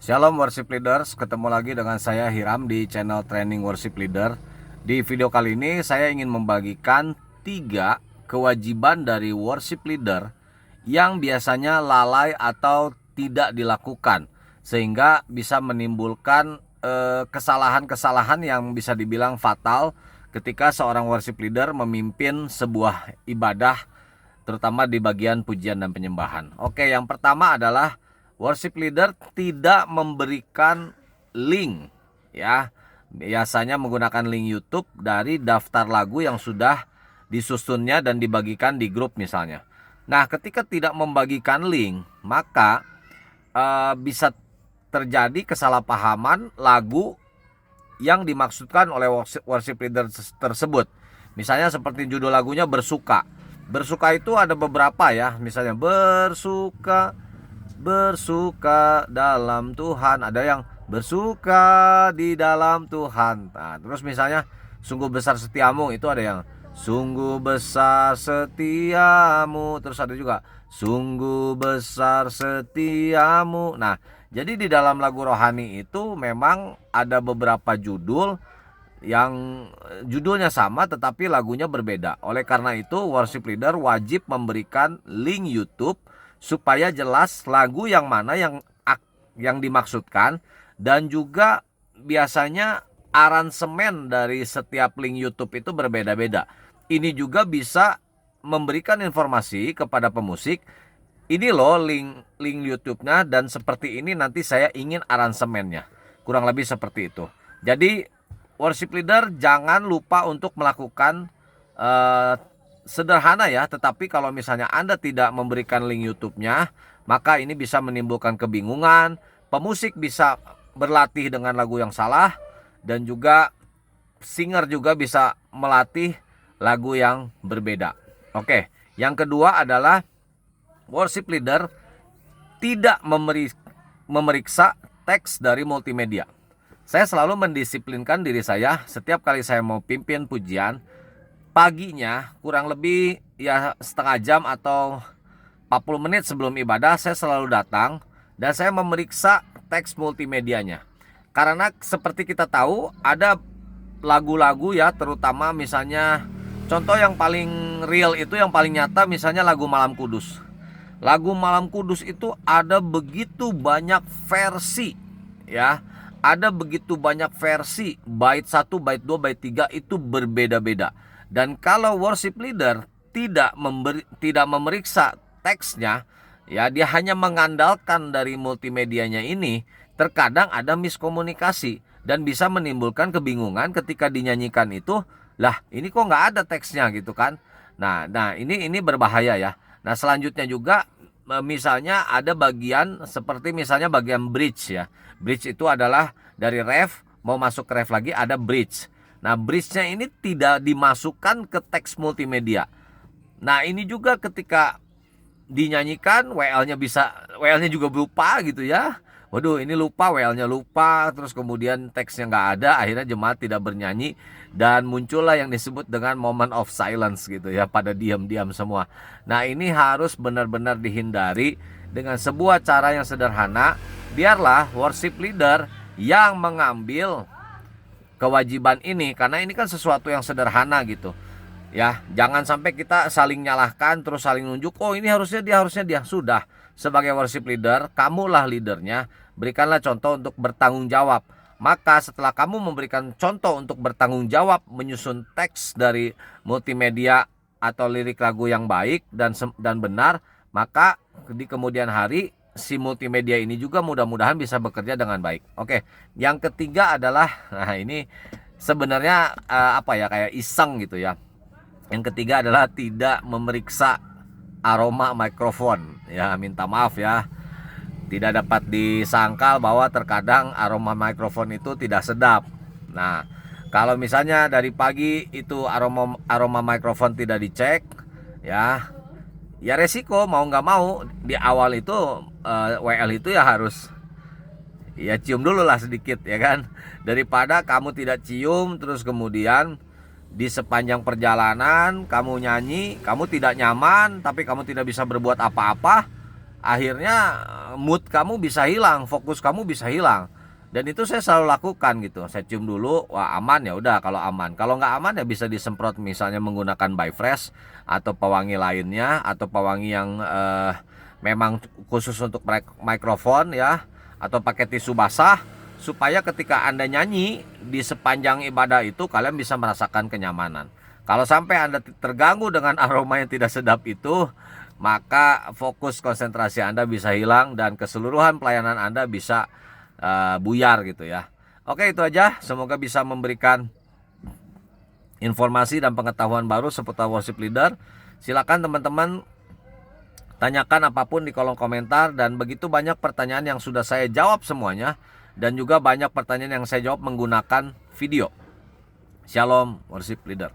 Shalom worship leaders, ketemu lagi dengan saya Hiram di channel Training Worship Leader. Di video kali ini saya ingin membagikan 3 kewajiban dari worship leader yang biasanya lalai atau tidak dilakukan, sehingga bisa menimbulkan kesalahan-kesalahan yang bisa dibilang fatal ketika seorang worship leader memimpin sebuah ibadah, terutama di bagian pujian dan penyembahan. Oke, yang pertama adalah worship leader tidak memberikan link, ya. Biasanya menggunakan link YouTube dari daftar lagu yang sudah disusunnya dan dibagikan di grup misalnya. Nah, ketika tidak membagikan link, maka bisa terjadi kesalahpahaman lagu yang dimaksudkan oleh worship leader tersebut. Misalnya seperti judul lagunya Bersuka. Bersuka itu ada beberapa ya, misalnya bersuka dalam Tuhan, ada yang bersuka di dalam Tuhan. Nah, terus misalnya sungguh besar setiamu, itu ada yang sungguh besar setiamu, terus ada juga sungguh besar setiamu. Nah, jadi di dalam lagu rohani itu memang ada beberapa judul yang judulnya sama tetapi lagunya berbeda. Oleh karena itu worship leader wajib memberikan link YouTube supaya jelas lagu yang mana yang dimaksudkan, dan juga biasanya aransemen dari setiap link YouTube itu berbeda-beda. Ini juga bisa memberikan informasi kepada pemusik, ini loh link YouTube-nya dan seperti ini nanti saya ingin aransemennya. Kurang lebih seperti itu. Jadi worship leader jangan lupa untuk melakukan sederhana ya, tetapi kalau misalnya Anda tidak memberikan link YouTube-nya, maka ini bisa menimbulkan kebingungan. Pemusik bisa berlatih dengan lagu yang salah, dan juga singer juga bisa melatih lagu yang berbeda. Oke, yang kedua adalah worship leader tidak memeriksa teks dari multimedia. Saya selalu mendisiplinkan diri saya setiap kali saya mau pimpin pujian. Paginya kurang lebih ya setengah jam atau 40 menit sebelum ibadah saya selalu datang dan saya memeriksa teks multimedianya. Karena seperti kita tahu ada lagu-lagu ya, terutama misalnya contoh yang paling real itu, yang paling nyata, misalnya lagu Malam Kudus. Lagu Malam Kudus itu ada begitu banyak versi ya. Ada begitu banyak versi, bait 1, bait 2, bait 3 itu berbeda-beda. Dan kalau worship leader tidak memeriksa teksnya, ya dia hanya mengandalkan dari multimedianya ini, terkadang ada miskomunikasi dan bisa menimbulkan kebingungan ketika dinyanyikan itu, lah ini kok nggak ada teksnya gitu kan. Nah ini berbahaya ya. Nah selanjutnya juga misalnya ada bagian seperti misalnya bagian bridge ya. Bridge itu adalah dari ref mau masuk ke ref lagi ada bridge. Nah bridge-nya ini tidak dimasukkan ke teks multimedia. Nah ini juga ketika dinyanyikan WL-nya juga lupa gitu ya. Waduh ini lupa, WL-nya lupa, terus kemudian teksnya nggak ada, akhirnya jemaat tidak bernyanyi dan muncullah yang disebut dengan moment of silence gitu ya, pada diam-diam semua. Nah ini harus benar-benar dihindari dengan sebuah cara yang sederhana. Biarlah worship leader yang mengambil kewajiban ini, karena ini kan sesuatu yang sederhana gitu ya. Jangan sampai kita saling nyalahkan terus saling nunjuk, oh ini harusnya dia. Sudah, sebagai worship leader kamulah leadernya, berikanlah contoh untuk bertanggung jawab. Maka setelah kamu memberikan contoh untuk bertanggung jawab menyusun teks dari multimedia atau lirik lagu yang baik dan benar, maka di kemudian hari si multimedia ini juga mudah-mudahan bisa bekerja dengan baik. Oke, yang ketiga adalah, nah ini sebenarnya kayak iseng gitu ya. Yang ketiga adalah tidak memeriksa aroma mikrofon. Ya, minta maaf ya. Tidak dapat disangkal bahwa terkadang aroma mikrofon itu tidak sedap. Nah, kalau misalnya dari pagi itu aroma mikrofon tidak dicek, ya resiko mau nggak mau di awal itu WL itu ya harus ya cium dulu lah sedikit ya kan, daripada kamu tidak cium terus kemudian di sepanjang perjalanan kamu nyanyi, kamu tidak nyaman tapi kamu tidak bisa berbuat apa-apa, akhirnya mood kamu bisa hilang, fokus kamu bisa hilang. Dan itu saya selalu lakukan gitu. Saya cium dulu, wah aman ya udah kalau aman. Kalau nggak aman ya bisa disemprot misalnya menggunakan Bifresh atau pewangi lainnya atau pewangi yang memang khusus untuk mikrofon ya, atau pakai tisu basah supaya ketika Anda nyanyi di sepanjang ibadah itu kalian bisa merasakan kenyamanan. Kalau sampai Anda terganggu dengan aroma yang tidak sedap itu, maka fokus konsentrasi Anda bisa hilang dan keseluruhan pelayanan Anda bisa buyar gitu ya. Oke, itu aja. Semoga bisa memberikan informasi dan pengetahuan baru seputar worship leader. Silakan teman-teman tanyakan apapun di kolom komentar, dan begitu banyak pertanyaan yang sudah saya jawab semuanya, dan juga banyak pertanyaan yang saya jawab menggunakan video. Shalom worship leader.